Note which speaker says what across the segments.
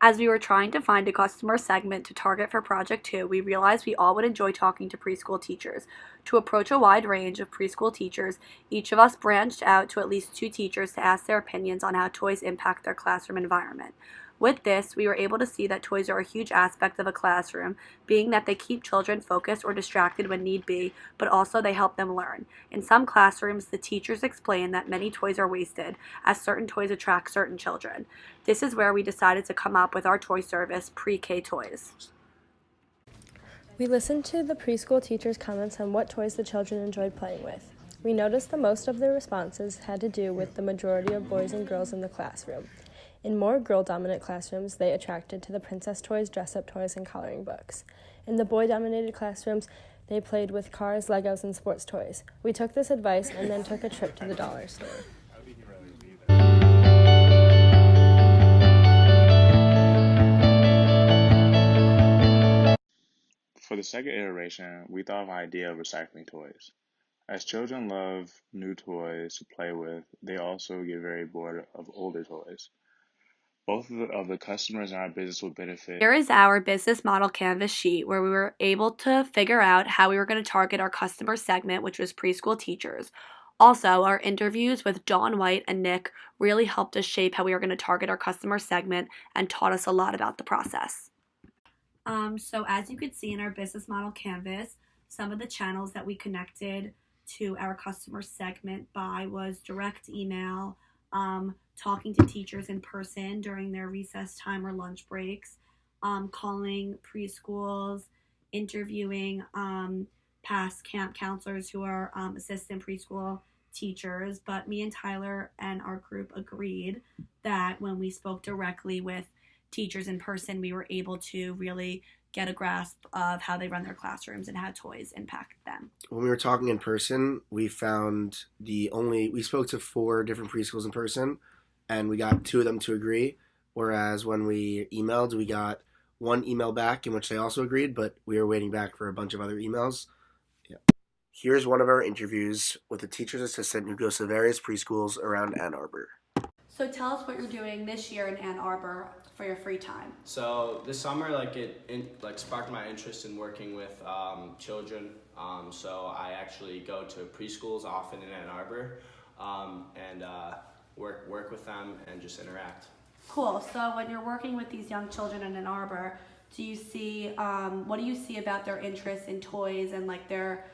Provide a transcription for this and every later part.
Speaker 1: As we were trying to find a customer segment to target for Project 2, we realized we all would enjoy talking to preschool teachers. To approach a wide range of preschool teachers, each of us branched out to at least two teachers to ask their opinions on how toys impact their classroom environment. With this, we were able to see that toys are a huge aspect of a classroom, being that they keep children focused or distracted when need be, but also they help them learn. In some classrooms, the teachers explain that many toys are wasted, as certain toys attract certain children. This is where we decided to come up with our toy service, Pre-K Toys.
Speaker 2: We listened to the preschool teachers' comments on what toys the children enjoyed playing with. We noticed that most of their responses had to do with the majority of boys and girls in the classroom. In more girl-dominant classrooms, they attracted to the princess toys, dress-up toys, and coloring books. In the boy-dominated classrooms, they played with cars, Legos, and sports toys. We took this advice and then took a trip to the dollar store.
Speaker 3: For the second iteration, we thought of the idea of recycling toys. As children love new toys to play with, they also get very bored of older toys. Both of the customers in our business would benefit.
Speaker 1: Here is our business model canvas sheet where we were able to figure out how we were going to target our customer segment, which was preschool teachers. Also, our interviews with Dawn White and Nick really helped us shape how we were going to target our customer segment and taught us a lot about the process. So as you could see in our business model canvas, some of the channels that we connected to our customer segment by was direct email, talking to teachers in person during their recess time or lunch breaks, calling preschools, interviewing past camp counselors who are assistant preschool teachers. But me and Tyler and our group agreed that when we spoke directly with teachers in person, we were able to really get a grasp of how they run their classrooms and how toys impact them.
Speaker 4: When we were talking in person, we spoke to 4 different preschools in person, and we got 2 of them to agree. Whereas when we emailed, we got 1 email back in which they also agreed, but we were waiting back for a bunch of other emails. Yeah. Here's one of our interviews with a teacher's assistant who goes to various preschools around Ann Arbor.
Speaker 1: So tell us what you're doing this year in Ann Arbor for your free time.
Speaker 5: So this summer, it sparked my interest in working with children. So I actually go to preschools often in Ann Arbor and work with them and just interact.
Speaker 1: Cool. So when you're working with these young children in Ann Arbor, do you see what do you see about their interest in toys and like their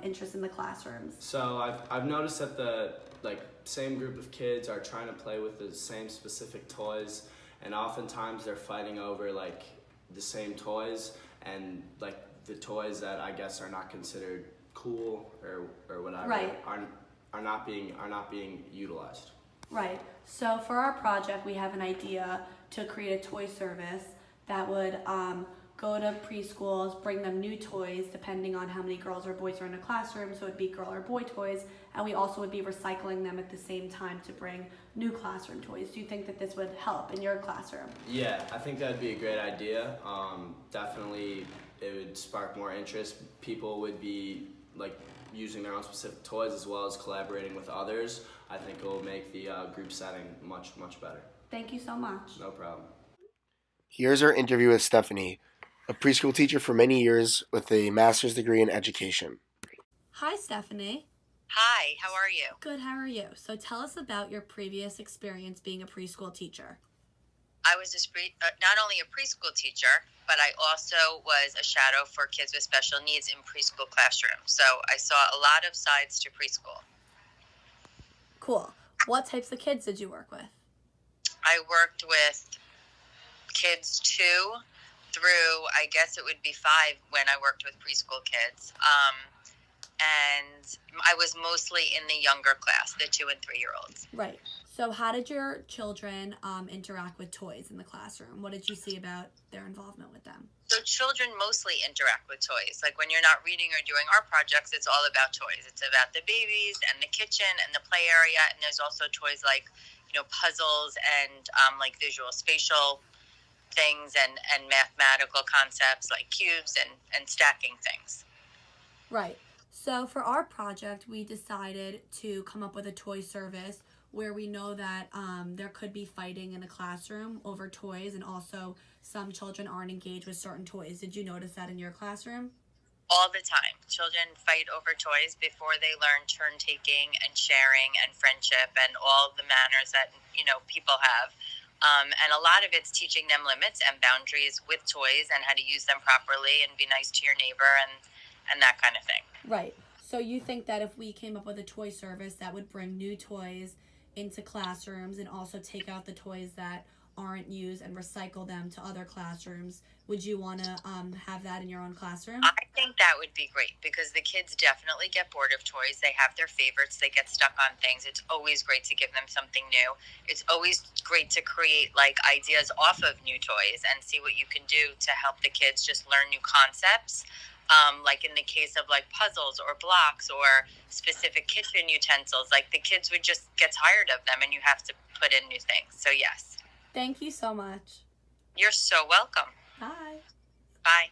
Speaker 1: interest in the classrooms?
Speaker 5: So I've noticed that the same group of kids are trying to play with the same specific toys, and oftentimes they're fighting over the same toys and the toys that I guess are not considered cool or whatever,
Speaker 1: right,
Speaker 5: are not being utilized.
Speaker 1: Right. So for our project, we have an idea to create a toy service that would go to preschools, bring them new toys depending on how many girls or boys are in a classroom, so it'd be girl or boy toys, and we also would be recycling them at the same time to bring new classroom toys. Do you think that this would help in your classroom?
Speaker 5: Yeah, I think that'd be a great idea. Definitely it would spark more interest. People would be using their own specific toys as well as collaborating with others. I think it will make the group setting much better.
Speaker 1: Thank you so much.
Speaker 5: No problem.
Speaker 4: Here's our interview with Stephanie, a preschool teacher for many years with a master's degree in education.
Speaker 1: Hi, Stephanie.
Speaker 6: Hi, how are you?
Speaker 1: Good, how are you? So tell us about your previous experience being a preschool teacher.
Speaker 6: I was not only a preschool teacher, but I also was a shadow for kids with special needs in preschool classrooms. So I saw a lot of sides to preschool.
Speaker 1: Cool. What types of kids did you work with?
Speaker 6: I worked with kids 2 through, I guess it would be 5 when I worked with preschool kids. And I was mostly in the younger class, the 2 and 3-year-olds.
Speaker 1: Right. So how did your children interact with toys in the classroom? What did you see about their involvement with them?
Speaker 6: So children mostly interact with toys. Like when you're not reading or doing art projects, it's all about toys. It's about the babies and the kitchen and the play area. And there's also toys like, puzzles and visual spatial things and mathematical concepts like cubes and stacking things.
Speaker 1: Right. So for our project, we decided to come up with a toy service where we know that there could be fighting in a classroom over toys, and also some children aren't engaged with certain toys. Did you notice that in your classroom?
Speaker 6: All the time. Children fight over toys before they learn turn taking and sharing and friendship and all the manners that, people have. And a lot of it's teaching them limits and boundaries with toys and how to use them properly and be nice to your neighbor and that kind of thing.
Speaker 1: Right. So you think that if we came up with a toy service that would bring new toys into classrooms and also take out the toys that aren't used and recycle them to other classrooms, would you want to have that in your own classroom?
Speaker 6: I think that would be great because the kids definitely get bored of toys. They have their favorites. They get stuck on things. It's always great to give them something new. It's always great to create ideas off of new toys and see what you can do to help the kids just learn new concepts. Like in the case of puzzles or blocks or specific kitchen utensils, the kids would just get tired of them and you have to put in new things. So yes.
Speaker 1: Thank you so much.
Speaker 6: You're so welcome.
Speaker 1: Bye.
Speaker 6: Bye.